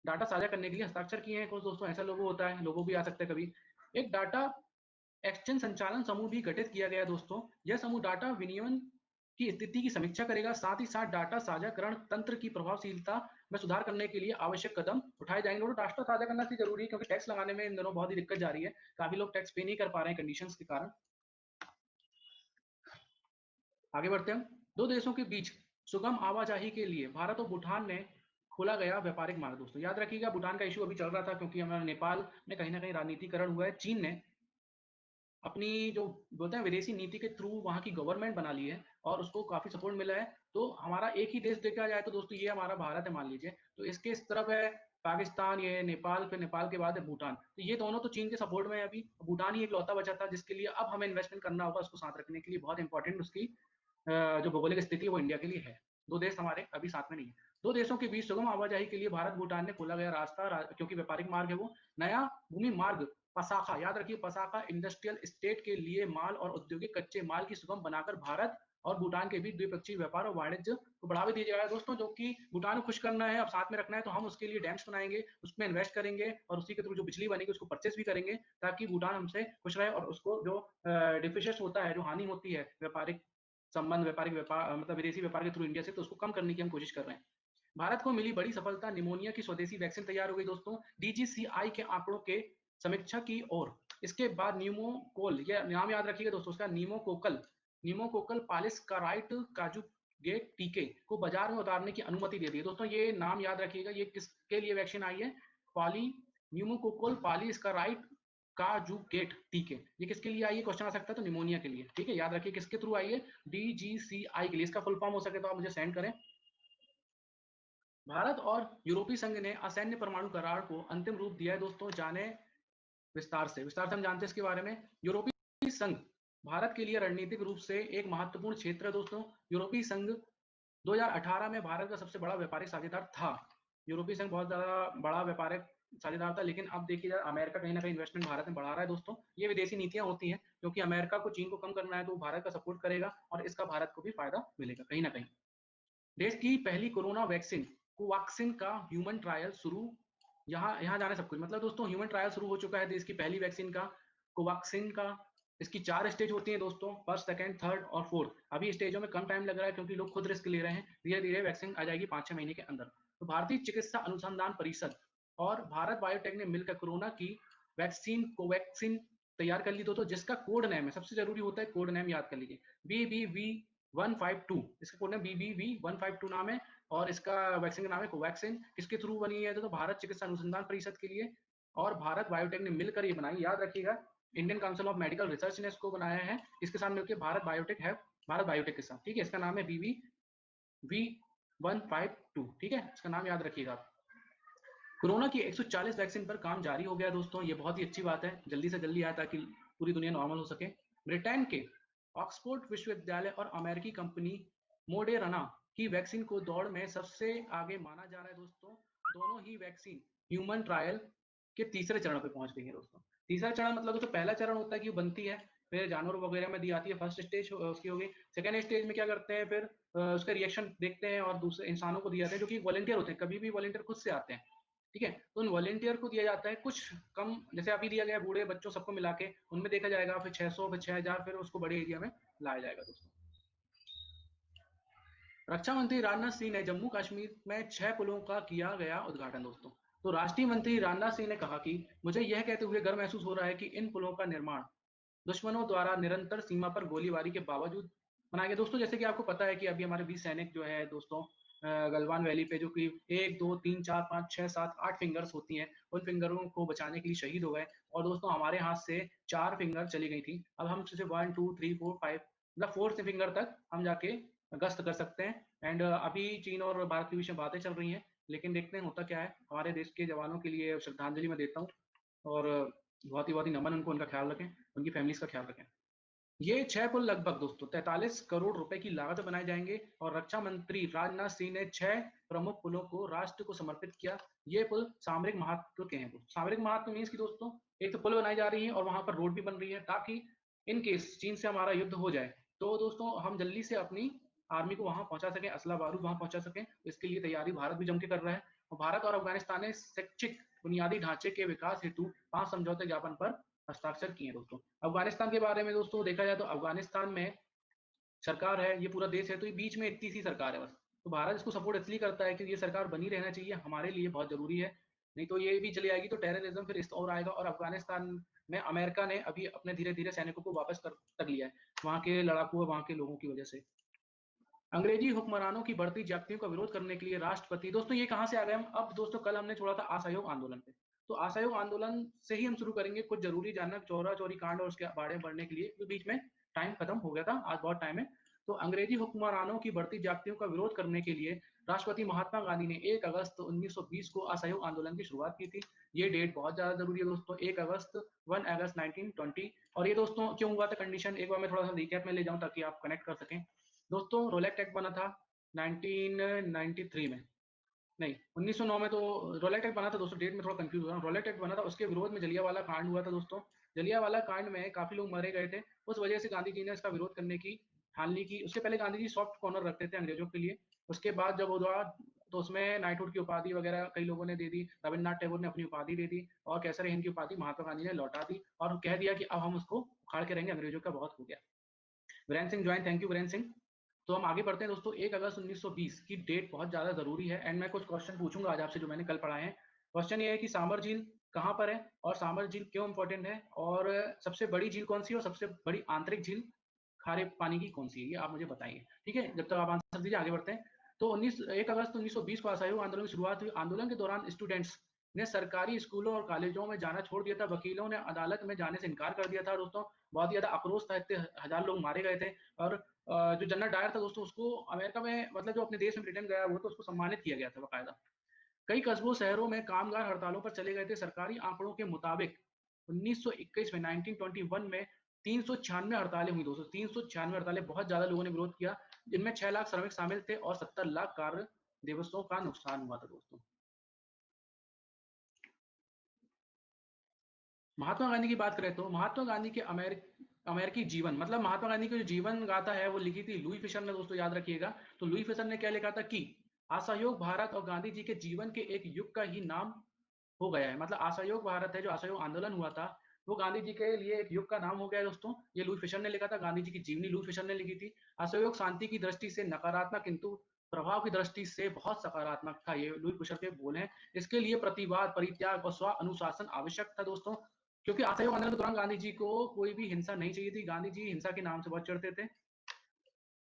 डाटा साझा करने के लिए हस्ताक्षर किए हैं। कुछ दोस्तों ऐसा लोगो होता है, लोगो भी आ सकता है कभी। एक डाटा एक्सचेंज संचालन समूह भी गठित किया गया दोस्तों। यह समूह डाटा विनियमन की स्थिति की समीक्षा करेगा, साथ ही साथ डाटा साझाकरण तंत्र की प्रभावशीलता में सुधार करने के लिए आवश्यक कदम उठाए जाएंगे। और डाटा साझा करना भी जरूरी है, क्योंकि टैक्स लगाने में इन दिनों बहुत ही दिक्कत जा रही है, काफी लोग टैक्स पे नहीं कर पा रहे हैं कंडीशंस के कारण। आगे बढ़ते हैं। दो देशों के बीच सुगम आवाजाही के लिए भारत और भूटान ने खोला गया व्यापारिक मार्ग दोस्तों। याद रखिएगा, भूटान का इशू अभी चल रहा था, क्योंकि हमारा नेपाल में कहीं ना कहीं राजनीतिकरण हुआ है। चीन ने अपनी जो बोलते हैं विदेशी नीति के थ्रू वहाँ की गवर्नमेंट बना ली है और उसको काफी सपोर्ट मिला है। तो हमारा एक ही देश देखा जाए तो दोस्तों ये हमारा भारत है मान लीजिए, तो इसके इस तरफ है पाकिस्तान, ये नेपाल, फिर नेपाल के बाद है भूटान। तो ये दोनों तो चीन के सपोर्ट में है अभी। भूटान ही एक लौता बचा था जिसके लिए अब हमें इन्वेस्टमेंट करना होगा, उसको साथ रखने के लिए बहुत इंपॉर्टेंट उसकी जो भौगोलिक स्थिति है वो इंडिया के लिए है। दो देश हमारे अभी साथ में नहीं है। दो देशों के बीच सुगम आवाजाही के लिए भारत भूटान ने खोला गया रास्ता, क्योंकि व्यापारिक मार्ग है वो, नया भूमि मार्ग पसाखा, याद रखिए पसाखा इंडस्ट्रियल स्टेट के लिए माल और औद्योगिक कच्चे माल की सुगम बनाकर भारत और भूटान के बीच द्विपक्षीय व्यापार और वाणिज्य को बढ़ावा दिया जाएगा दोस्तों। जो कि भूटान को खुश करना है, अब साथ में रखना है, तो हम उसके लिए डैम्स बनाएंगे, उसमें इन्वेस्ट करेंगे और उसी के थ्रू जो बिजली बनेगी उसको परचेस भी करेंगे, ताकि भूटान हमसे खुश रहे और उसको जो डिफिशियंट होता है, जो हानि होती है व्यापारिक संबंध, व्यापारिक व्यापार मतलब विदेशी व्यापार के थ्रू इंडिया से, तो उसको कम करने की हम कोशिश कर रहे हैं। भारत को मिली बड़ी सफलता, निमोनिया की स्वदेशी वैक्सीन तैयार हो गई दोस्तों, डीजीसीआई के आंकड़ों के समीक्षा की और इसके बाद न्यूमोकोल, ये नाम याद रखिएगा दोस्तों उसका, न्यूमोकोकल, न्यूमोकोकल पालिसकाराइट काजू गेट टीके को बाजार में उतारने की अनुमति दे दी है दोस्तों। ये नाम याद रखिएगा, ये किसके लिए वैक्सीन आई है, पॉली न्यूमोकोकल पालिसकाराइट काजुगेट टीके, ये किसके लिए आई है, क्वेश्चन आ सकता है, तो निमोनिया के लिए, ठीक है, याद रखिए किसके थ्रू आई है, डीजीसीआई के लिए। इसका फुल फॉर्म हो सके तो आप मुझे सेंड करें। भारत और यूरोपीय संघ ने असैन्य परमाणु करार को अंतिम रूप दिया है दोस्तों, जाने विस्तार से हम जानते हैं इसके बारे में। यूरोपीय संघ भारत के लिए रणनीतिक रूप से एक महत्वपूर्ण क्षेत्र है दोस्तों। यूरोपीय संघ 2018 में भारत का सबसे बड़ा व्यापारिक साझेदार था। यूरोपीय संघ बहुत ज्यादा बड़ा व्यापारिक साझेदार था, लेकिन अब देखिए जाए अमेरिका कहीं ना कहीं इन्वेस्टमेंट भारत में बढ़ा रहा है दोस्तों। ये विदेशी नीतियां होती हैं, क्योंकि अमेरिका को चीन को कम करना है तो भारत का सपोर्ट करेगा और इसका भारत को भी फायदा मिलेगा कहीं ना कहीं। देश की पहली कोरोना वैक्सीन कोवैक्सीन का ह्यूमन ट्रायल शुरू, यहाँ यहाँ जाने सब कुछ मतलब दोस्तों, ह्यूमन ट्रायल शुरू हो चुका है देश की पहली वैक्सीन का, कोवैक्सीन का, इसकी 4 स्टेज होती हैं दोस्तों, फर्स्ट, सेकंड, थर्ड और फोर्थ। अभी स्टेजों में कम टाइम लग रहा है क्योंकि लोग खुद रिस्क ले रहे हैं। धीरे-धीरे वैक्सीन आ जाएगी 5-6 महीने के अंदर। तो भारतीय चिकित्सा अनुसंधान परिषद और भारत बायोटेक ने मिलकर कोरोना की वैक्सीन कोवैक्सीन तैयार कर ली दोस्तों, जिसका कोड नेम है, सबसे ज़रूरी होता है कोड नेम याद कर लीजिए, BBV152। इसका कोड नेम BBV152 नाम है और इसका वैक्सीन का नाम है कोवैक्सीन। किसके थ्रू बनी है? तो भारत चिकित्सा अनुसंधान परिषद के लिए और भारत बायोटेक ने मिलकर ये बनाई, याद रखिएगा। Indian council of medical research ने इसको बनाया है, इसके साथ मिलकर भारत बायोटेक है, भारत बायोटेक के साथ, ठीक है। इसका नाम है BBV152, ठीक है, इसका नाम याद रखिएगा आप। कोरोना की 140 वैक्सीन पर काम जारी हो गया दोस्तों, ये बहुत ही अच्छी बात है, जल्दी से जल्दी आए ताकि पूरी दुनिया नॉर्मल हो सके। ब्रिटेन के ऑक्सफोर्ड विश्वविद्यालय और अमेरिकी कंपनी मोडेरना की वैक्सीन को दौड़ में सबसे आगे माना जा रहा है दोस्तों। दोनों ही वैक्सीन ह्यूमन ट्रायल के तीसरे चरण पे पहुंच गई है दोस्तों। तीसरा चरण मतलब दोस्तों, पहला चरण होता है कि वो बनती है, फिर जानवर वगैरह में दी आती है, फर्स्ट स्टेज उसकी हो गई। सेकेंड स्टेज में क्या करते हैं, फिर उसका रिएक्शन देखते हैं और दूसरे इंसानों को दिए जाते हैं, जो कि वॉलंटियर होते हैं, कभी भी वॉलंटियर खुद से आते हैं, ठीक है। तो उन वॉलंटियर को दिया जाता है कुछ कम, जैसे अभी दिया गया बूढ़े बच्चों सबको मिला के, उनमें देखा जाएगा, फिर 600, फिर 6000, फिर उसको बड़े एरिया में लाया जाएगा दोस्तों। रक्षा मंत्री राजनाथ सिंह ने जम्मू कश्मीर में 6 पुलों का किया गया उद्घाटन दोस्तों। तो राष्ट्रीय मंत्री राजनाथ सिंह ने कहा कि मुझे यह कहते हुए गर्व महसूस हो रहा है कि इन पुलों का निर्माण दुश्मनों द्वारा निरंतर सीमा पर गोलीबारी के बावजूद बनाया गया दोस्तों। जैसे कि आपको पता है कि अभी हमारे 20 सैनिक जो है दोस्तों, गलवान वैली पे, जो कि 1 2 3 4 5 6 7 8 फिंगर्स होती हैं, उन फिंगरों को बचाने के लिए शहीद हो गए। और दोस्तों हमारे हाथ से 4 फिंगर चली गई थी, अब हम सिर्फ 1 2 3 4 5 मतलब 4th फिंगर तक हम जाके गश्त कर सकते हैं। एंड अभी चीन और भारत के बीच में बातें चल रही हैं, लेकिन देखते हैं होता क्या है। हमारे देश के जवानों के लिए श्रद्धांजलि मैं देता हूँ और बहुत ही नमन उनको, उनका ख्याल रखें, उनकी फैमिलीज का ख्याल रखें। ये 6 पुल लगभग दोस्तों 43 करोड़ रुपए की लागत में बनाए जाएंगे और रक्षा मंत्री राजनाथ सिंह ने 6 प्रमुख पुलों को राष्ट्र को समर्पित किया। ये पुल सामरिक महत्व के हैं। सामरिक महत्व मीन्स की दोस्तों, एक तो पुल बनाई जा रही है और वहां पर रोड भी बन रही है, ताकि इन केस चीन से हमारा युद्ध हो जाए तो दोस्तों हम जल्दी से अपनी आर्मी को वहां पहुंचा सकें, असला बारूद वहां पहुंचा सकें। इसके लिए तैयारी भारत भी जम के कर रहा है और भारत और अफगानिस्तान ने शैक्षिक बुनियादी ढांचे के विकास हेतु 5 समझौते ज्ञापन पर हस्ताक्षर किए दोस्तों। अफगानिस्तान के बारे में दोस्तों देखा जाए तो अफगानिस्तान में सरकार है, ये पूरा देश है, तो ये बीच में इतनी सी सरकार है बस। तो भारत इसको सपोर्ट इसलिए करता है कि ये सरकार बनी रहना चाहिए, हमारे लिए बहुत जरूरी है। नहीं तो ये भी चली जाएगी तो टेररिज्म फिर इस और आएगा। और अफगानिस्तान में अमेरिका ने अभी अपने धीरे धीरे सैनिकों को वापस कर लिया है, वहां के लड़ाकू, वहां के लोगों की वजह से। अंग्रेजी हुक्मरानों की बढ़ती जातियों का विरोध करने के लिए राष्ट्रपति, दोस्तों ये कहां से आ गए हम अब दोस्तों, कल हमने छोड़ा था असहयोग आंदोलन पे, तो असहयोग आंदोलन से ही हम शुरू करेंगे। कुछ जरूरी जानना चौरा चौरी कांड और उसके बारे में बढ़ने के लिए, तो बीच में टाइम खत्म हो गया था, आज बहुत टाइम है। तो अंग्रेजी हुक्मरानों की बढ़ती जातियों का विरोध करने के लिए राष्ट्रपति महात्मा गांधी ने 1 अगस्त 1920 को असहयोग आंदोलन की शुरुआत की थी। ये डेट बहुत ज्यादा जरूरी है दोस्तों, 1 अगस्त 1920। और ये दोस्तों क्यों हुआ था, कंडीशन एक बार मैं थोड़ा सा रिकैप में ले जाऊं ताकि आप कनेक्ट कर सकें। दोस्तों रोलेक्ट एक्ट बना था 1993 में, नहीं 1909 में। तो रोलेक्ट एक्ट बना था दोस्तों, डेट में थोड़ा कंफ्यूज हो रहा हूँ। रोलेक्ट एक्ट बना था, उसके विरोध में जलियांवाला कांड हुआ था दोस्तों। जलियांवाला कांड में काफी लोग मारे गए थे, उस वजह से गांधी जी ने इसका विरोध करने की ठान ली की। उससे पहले गांधी जी सॉफ्ट कॉर्नर रखते थे अंग्रेजों के लिए, उसके बाद जब वो हुआ तो उसमें नाइटहुड की उपाधि वगैरह कई लोगों ने दे दी, रविन्द्रनाथ टैगोर ने अपनी उपाधि दे दी और कैसर हिंद की उपाधि महात्मा गांधी ने लौटा दी और कह दिया कि अब हम उसको उखाड़ के रहेंगे, अंग्रेजों का बहुत हो गया। Virendra Singh join, thank you Virendra Singh. तो हम आगे बढ़ते हैं दोस्तों। 1 अगस्त 1920 की डेट बहुत ज्यादा जरूरी है एंड मैं कुछ क्वेश्चन पूछूंगा आज आपसे जो मैंने कल पढ़ाए हैं। क्वेश्चन ये है कि सामर झील कहाँ पर है और सामर झील क्यों इंपॉर्टेंट है, और सबसे बड़ी झील कौन सी है और सबसे बड़ी आंतरिक झील खारे पानी की कौन सी है, ये आप मुझे बताइए, ठीक है। जब तक आप आंसर दीजिए आगे बढ़ते हैं। तो 1 अगस्त 1920 को असहयोग आंदोलन की शुरुआत हुई। आंदोलन के दौरान स्टूडेंट्स ने सरकारी स्कूलों और कॉलेजों में जाना छोड़ दिया था, वकीलों ने अदालत में जाने से इनकार कर दिया था दोस्तों। बहुत ज्यादा आक्रोश था, इतने हजार लोग मारे गए थे। और जो जनरल डायर था दोस्तों, उसको अमेरिका में, मतलब जो अपने देश में ब्रिटेन गया वो, तो उसको सम्मानित किया गया था बाकायदा। कई कस्बों शहरों में कामगार हड़तालों पर चले गए थे। सरकारी आंकड़ों के मुताबिक 1921 में 1921 में 396 हड़तालें हुई दोस्तों, 396 हड़तालें, बहुत ज्यादा लोगों ने विरोध किया, जिनमें 6 लाख श्रमिक शामिल थे और 70 लाख कार्य दिवसों का नुकसान हुआ था दोस्तों। महात्मा गांधी की बात करें तो महात्मा गांधी के अमेरिकी जीवन, मतलब महात्मा गांधी की जो जीवन गाथा है वो लिखी थी लुई फिशर ने दोस्तों, याद रखिएगा। तो लुई फिशर ने क्या लिखा था कि असहयोग भारत और गांधी जी के जीवन के एक युग का ही नाम हो गया है। मतलब असहयोग भारत है, जो असहयोग आंदोलन हुआ था, वो गांधी जी के लिए एक युग का नाम हो गया है दोस्तों। ये लुई फिशर ने लिखा था, गांधी जी की जीवनी लुई फिशर ने लिखी थी। असहयोग शांति की दृष्टि से नकारात्मक, किंतु प्रभाव की दृष्टि से बहुत सकारात्मक था, ये लुई फिशर के बोल हैं। इसके लिए प्रतिवाद, परित्याग और स्व अनुशासन आवश्यक था दोस्तों, क्योंकि असहयोग आंदोलन के दौरान गांधी जी को कोई भी हिंसा नहीं चाहिए थी। गांधी जी हिंसा के नाम से बहुत चढ़ते थे।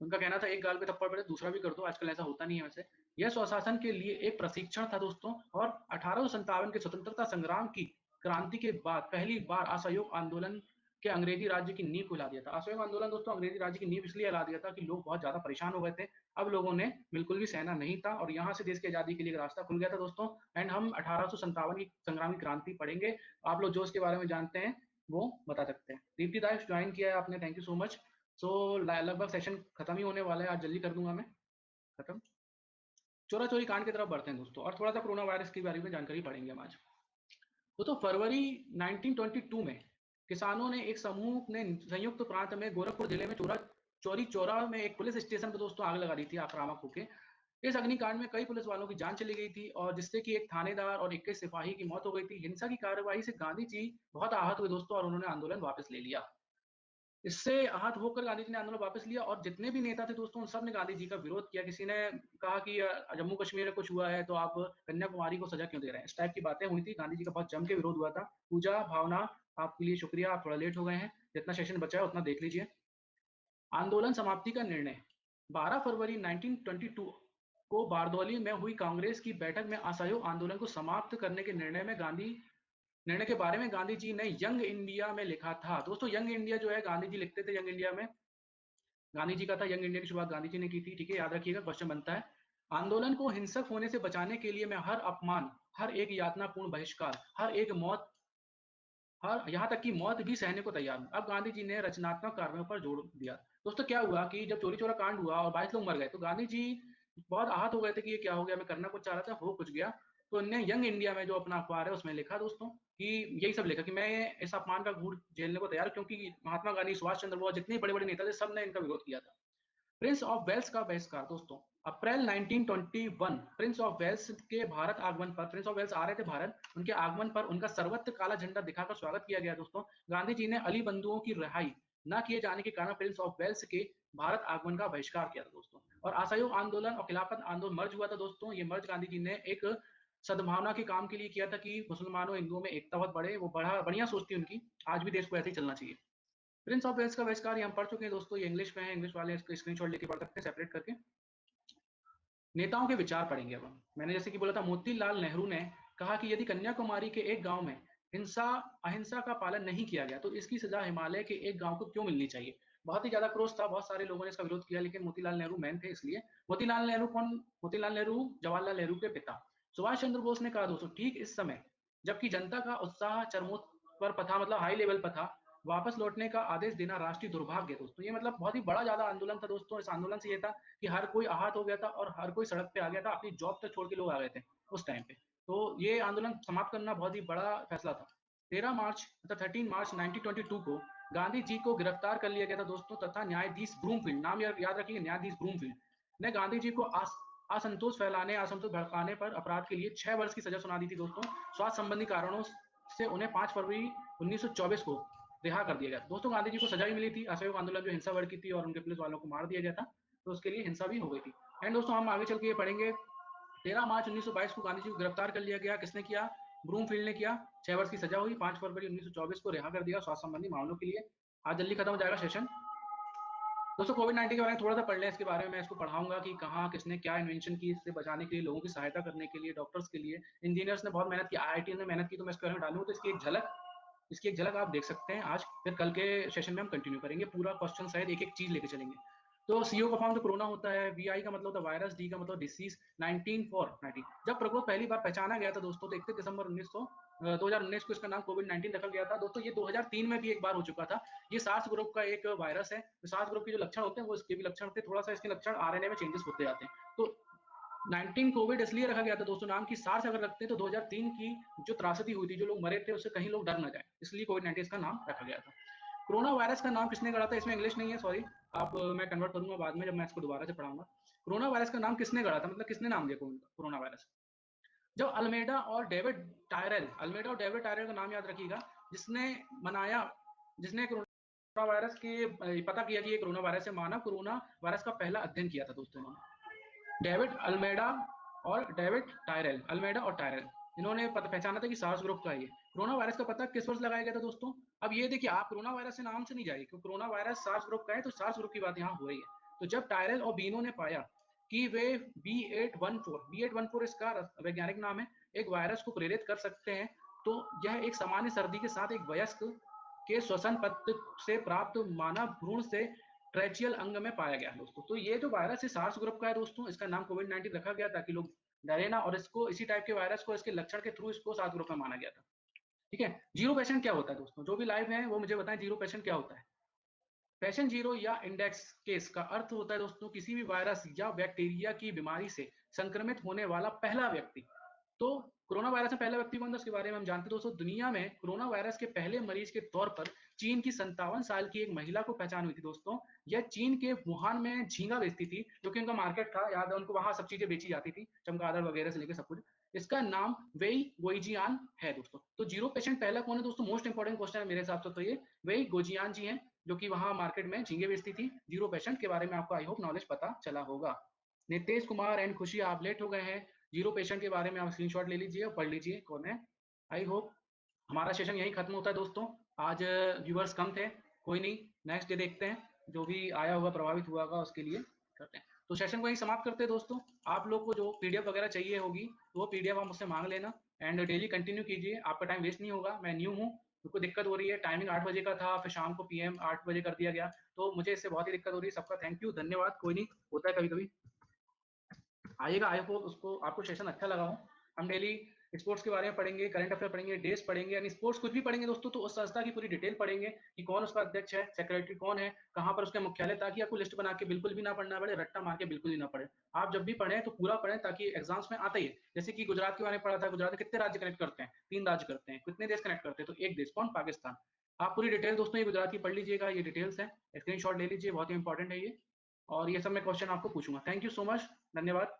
उनका कहना था एक गाल पे थप्पड़ पड़े दूसरा भी कर दो, आजकल ऐसा होता नहीं है वैसे। यह स्वशासन के लिए एक प्रशिक्षण था दोस्तों, और 1857 के स्वतंत्रता संग्राम की क्रांति के बाद पहली बार असहयोग आंदोलन के अंग्रेजी राज्य की नींव को हिला दिया था। असहयोग आंदोलन दोस्तों अंग्रेजी राज्य की नींव इसलिए हिला दिया था कि लोग बहुत ज्यादा परेशान हो गए थे। अब लोगों ने बिल्कुल भी सहना नहीं था, और यहाँ से देश की आजादी के लिए एक रास्ता खुल गया था दोस्तों। एंड हम 1857 की संग्रामी क्रांति पढ़ेंगे। आप लोग जो उसके बारे में जानते हैं वो बता सकते हैं। दीप्ति दास ज्वाइन किया है आपने, थैंक यू सो मच। सो लगभग सेशन खत्म ही होने वाला है, आज जल्दी कर दूंगा मैं खत्म। चोरा चोरी कांड की तरफ बढ़ते हैं दोस्तों, और थोड़ा सा कोरोना वायरस के बारे में जानकारी पढ़ेंगे हम आज। तो फरवरी 1922 में किसानों ने एक समूह ने संयुक्त प्रांत में गोरखपुर जिले में चोरी चौरा में एक पुलिस स्टेशन पर दोस्तों आग लगा दी थी आक्रामक होकर। इस अग्निकांड में कई पुलिस वालों की जान चली गई थी, और जिससे कि एक थानेदार और 21 सिपाही की मौत हो गई थी। हिंसा की कार्रवाई से गांधी जी बहुत आहत हुए दोस्तों, और उन्होंने आंदोलन वापस ले लिया। इससे आहत होकर गांधी जी ने आंदोलन वापस लिया, और जितने भी नेता थे दोस्तों उन सब ने गांधी जी का विरोध किया। किसी ने कहा कि जम्मू कश्मीर में कुछ हुआ है तो आप कन्याकुमारी को सजा क्यों दे रहे हैं, इस टाइप की बातें हुई थी। गांधी जी का बहुत जम के विरोध हुआ था। पूजा भावना, आपके लिए शुक्रिया, आप थोड़ा लेट हो गए हैं, जितना सेशन बचा है उतना देख लीजिए। आंदोलन समाप्ति का निर्णय 12 फरवरी 1922 को बारदौली में हुई कांग्रेस की बैठक में असहयोग आंदोलन को समाप्त करने के निर्णय के बारे में गांधी जी ने यंग इंडिया में लिखा था दोस्तों। यंग इंडिया जो है गांधी जी लिखते थे, यंग इंडिया में गांधी जी का था। यंग इंडिया की शुरुआत गांधी जी ने की थी, ठीक है, याद रखिएगा, क्वेश्चन बनता है। आंदोलन को हिंसक होने से बचाने के लिए मैं हर अपमान, हर एक यातनापूर्ण बहिष्कार, हर एक मौत, हर यहाँ तक कि मौत भी सहने को तैयार हूं। अब गांधी जी ने रचनात्मक कार्यों पर जोर दिया दोस्तों। क्या हुआ कि जब चोरी चोरा कांड हुआ और 22 लोग मर गए, तो गांधी जी बहुत आहत हो गए थे कि ये क्या हो गया, मैं करना कुछ चाह रहा था, हो कुछ गया। तो इनने यंग इंडिया में जो अपना अखबार है उसमें लिखा दोस्तों कि यही सब लिखा कि मैं इस अपमान का घूर झेलने को तैयार, क्योंकि महात्मा गांधी, सुभाष चंद्र बोस, जितने बड़े बड़े नेता थे, सब ने इनका विरोध किया था। प्रिंस ऑफ वेल्स का बहिष्कार दोस्तों, अप्रैल 1921 प्रिंस ऑफ वेल्स के भारत आगमन पर, प्रिंस ऑफ वेल्स आ रहे थे भारत, उनके आगमन पर उनका सर्वत्र काला झंडा दिखाकर स्वागत किया गया दोस्तों। गांधी जी ने अली बंधुओं की रिहाई न किए जाने के कारण प्रिंस ऑफ वेल्स के भारत आगमन का बहिष्कार किया था दोस्तों। और असहयोग आंदोलन और खिलाफत आंदोलन मर्ज हुआ था दोस्तों। ये मर्ज गांधी जी ने एक सद्भावना के काम के लिए किया था कि मुसलमानों हिंदुओं में एकता बहुत बढ़े, वो बढ़िया सोच थी उनकी। आज भी देश को ऐसे ही चलना चाहिए। प्रिंस ऑफ वेल्स का बहिष्कार ये हम पढ़ चुके हैं दोस्तों, ये इंग्लिश में है, इंग्लिश वाले इसको स्क्रीनशॉट लेके पढ़ सकते हैं सेपरेट करके। नेताओं के विचार पढ़ेंगे अब हम। मैंने जैसे कि बोला था, मोतीलाल नेहरू ने कहा कि यदि कन्याकुमारी के एक गांव में अहिंसा का पालन नहीं किया गया तो इसकी सजा हिमालय के एक गांव को क्यों मिलनी चाहिए। बहुत ही ज्यादा क्रोध था, बहुत सारे लोगों ने इसका विरोध किया, लेकिन मोतीलाल नेहरू मैन थे इसलिए। मोतीलाल नेहरू कौन? मोतीलाल नेहरू जवाहरलाल नेहरू के पिता। सुभाष चंद्र बोस ने कहा दोस्तों, ठीक इस समय जबकि जनता का उत्साह चरमोत्कर्ष पर था, मतलब हाई लेवल पर था, वापस लौटने का आदेश देना राष्ट्रीय दुर्भाग्य है दोस्तों। ये मतलब बहुत ही बड़ा ज्यादा आंदोलन था दोस्तों। इस आंदोलन से ये था कि हर कोई आहत हो गया था, और हर कोई सड़क पे आ गया था, अपनी जॉब तक छोड़ के लोग आ गए थे उस टाइम पे। तो ये आंदोलन समाप्त करना बहुत ही बड़ा फैसला था। 13 मार्च मतलब 13 मार्च 1922 को गांधी जी को गिरफ्तार कर लिया गया था दोस्तों, तथा न्यायाधीश ब्रूमफील्ड, नाम याद रखिए, न्यायाधीश ब्रूमफील्ड ने गांधी जी को असंतोष फैलाने, असंतोष भड़काने पर अपराध के लिए 6 वर्ष की सजा सुना दी थी दोस्तों। स्वास्थ्य संबंधी कारणों से उन्हें 5 फरवरी 1924 को रिहा कर दिया गया दोस्तों। गांधी जी को सजा भी मिली थी। असहयोग आंदोलन जो हिंसा भड़की थी और उनके पुलिस वालों को मार दिया गया था, तो उसके लिए हिंसा भी हो गई थी। एंड दोस्तों हम आगे चल के ये पढ़ेंगे, 13 मार्च 1922 को गांधी जी को गिरफ्तार कर लिया गया। किसने किया? ब्रूमफील्ड ने किया। 6 वर्ष की सजा हुई, 5 फरवरी 1924 को रिहा कर दिया स्वास्थ्य संबंधी मामलों के लिए। आज जल्दी खत्म हो जाएगा सेशन दोस्तों। कोविड 19 के बारे में थोड़ा सा पढ़ लें, इसके बारे में मैं इसको पढ़ाऊंगा कि कहाँ किसने क्या इन्वेंशन की इससे बचाने के लिए, लोगों की सहायता करने के लिए, डॉक्टर्स के लिए, इंजीनियर्स ने बहुत मेहनत की, आईआईटी ने मेहनत की। तो मैं इसके बारे में डालूंगा, तो इसकी एक झलक आप देख सकते हैं आज। फिर कल के सेशन में हम कंटिन्यू करेंगे, पूरा क्वेश्चन सहित एक एक चीज लेके चलेंगे। तो सीओ का फॉर्म जो कोरोना होता है, वीआई का मतलब होता है वायरस, डी का मतलब डिसीज, 19 जब प्रकोप पहली बार पहचाना गया था दोस्तों, तो 31 दिसंबर 2019 को इसका नाम कोविड 19 रखा गया था दोस्तों। ये 2003 में भी एक बार हो चुका था। ये सार्स ग्रुप का एक वायरस है। सार्स ग्रुप के जो लक्षण होते हैं वो इसके भी लक्षण थे, थोड़ा सा इसके लक्षण आरएनए में चेंजेस होते जाते हैं। तो 19 कोविड इसलिए रखा गया था दोस्तों नाम, की सार्स अगर रखते हैं तो 2003 की जो त्रासदी हुई थी, जो लोग मरे थे, उससे कहीं लोग डर ना जाए, इसलिए कोविड 19 का नाम रखा गया था। कोरोना वायरस का नाम किसने गढ़ा था? इसमें इंग्लिश नहीं है, सॉरी, आप मैं कन्वर्ट करूंगा बाद में जब मैं इसको दोबारा से पढ़ाऊंगा। कोरोना वायरस का नाम किसने गढ़ा था, मतलब किसने नाम दिया कोरोना वायरस? जब अल्मेडा और डेविड टायरल का नाम याद रखिएगा। जिसने मनाया, जिसने कोरोना वायरस के पता किया कि ये कोरोना वायरस है, मानव कोरोना वायरस का पहला अध्ययन किया था दोस्तों इन्होंने। डेविड अल्मेडा और डेविड टायरल, अल्मेडा और टायरल, इन्होंने पहचाना था कि सार्स ग्रुप का है ये। कोरोना वायरस का पता किस वर्ष लगाया गया था दोस्तों? अब ये देखिए, आप कोरोना वायरस से नाम से नहीं जाइए, क्योंकि कोरोना वायरस सार्स ग्रुप का है, तो सार्स ग्रुप की बात यहाँ हो रही है। तो जब टायरल और बीनो ने पाया कि वे B814 इसका वैज्ञानिक नाम है, एक वायरस को प्रेरित कर सकते हैं, तो यह एक सामान्य सर्दी के साथ एक वयस्क के श्वसन पथ से प्राप्त मानव भ्रूण से ट्रेचियल अंग में पाया गया दोस्तों। तो ये जो वायरस है सार्स ग्रुप का है दोस्तों, इसका नाम कोविड-19 रखा गया ताकि लोग डरे ना, और इसको इसी टाइप के वायरस को इसके लक्षण के थ्रू इसको सार्स ग्रुप में माना गया था। ठीक है, जीरो पेशेंट क्या होता है दोस्तों? जो भी लाइव है वो मुझे बताएं, जीरो पेशेंट क्या होता है? पेशेंट जीरो या इंडेक्स केस का अर्थ होता है दोस्तों किसी भी वायरस या बैक्टीरिया की बीमारी से संक्रमित होने वाला पहला व्यक्ति। तो कोरोना वायरस में पहला व्यक्ति कौन था उसके बारे में हम जानते हैं दोस्तों। दुनिया में कोरोना वायरस के पहले मरीज के तौर पर चीन की 57 साल की एक महिला को पहचान हुई थी दोस्तों। यह चीन के वुहान में झींगा बेचती थी, जो कि उनका मार्केट था, याद है उनको, वहां सब चीजें बेची जाती थी, चमगादड़ वगैरह से लेकर सब कुछ। इसका नाम वेई गोइजियान है दोस्तों। तो जीरो पेशेंट पहला कौन है दोस्तों? मोस्ट इंपॉर्टेंट क्वेश्चन है मेरे हिसाब से, तो ये वेई गोजियान जी हैं, जो कि वहां मार्केट में झींगे बेचती थी। जीरो पेशेंट के बारे में आपको आई होप नॉलेज पता चला होगा। नितेश कुमार एंड खुशी, आप लेट हो गए हैं। जीरो पेशेंट के बारे में आप स्क्रीनशॉट ले लीजिए और पढ़ लीजिए कौन है। आई होप हमारा सेशन यही खत्म होता है दोस्तों। आज व्यूअर्स कम थे, कोई नहीं, नेक्स्ट डे देखते हैं, जो भी आया होगा प्रभावित हुआ होगा उसके लिए करते हैं। तो सेशन को यही समाप्त करते हैं दोस्तों। आप लोग को जो पीडीएफ वगैरह चाहिए होगी तो वो पीडीएफ आप मुझसे मांग लेना, एंड डेली कंटिन्यू कीजिए, आपका टाइम वेस्ट नहीं होगा। मैं न्यू हूँ, मेरे को दिक्कत हो रही है, टाइमिंग 8 बजे का था, फिर शाम को पीएम 8 बजे कर दिया गया, तो मुझे इससे बहुत ही दिक्कत हो रही है। सबका थैंक यू, धन्यवाद। कोई नहीं, होता है कभी कभी, आइएगा। आई होप उसको आपको सेशन अच्छा लगा हो। हम डेली स्पोर्ट्स के बारे में पढ़ेंगे, करंट अफेयर पढ़ेंगे, डेज पढ़ेंगे, यानी स्पोर्ट्स कुछ भी पढ़ेंगे दोस्तों, तो उस संस्था की पूरी डिटेल पढ़ेंगे कि कौन उसका अध्यक्ष है, सेक्रेटरी कौन है, कहाँ पर उसका मुख्यालय, ताकि आपको लिस्ट बना के बिल्कुल भी ना पढ़ना पड़े, रट्टा मार के बिल्कुल भी ना पड़े। आप जब भी पढ़ें तो पूरा पढ़ें, ताकि एग्जाम्स में आता ही है। जैसे कि गुजरात के बारे में पढ़ा था, गुजरात में कितने राज्य कनेक्ट करते हैं? 3 राज्य करते हैं। कितने देश कनेक्ट करते हैं? तो एक देश, कौन? पाकिस्तान। आप पूरी डिटेल दोस्तों ये गुजरात की पढ़ लीजिएगा, ये डिटेल्स है, स्क्रीनशॉट ले लीजिए, बहुत ही इंपॉर्टेंट है ये। और ये सब मैं क्वेश्चन आपको पूछूंगा। थैंक यू सो मच, धन्यवाद।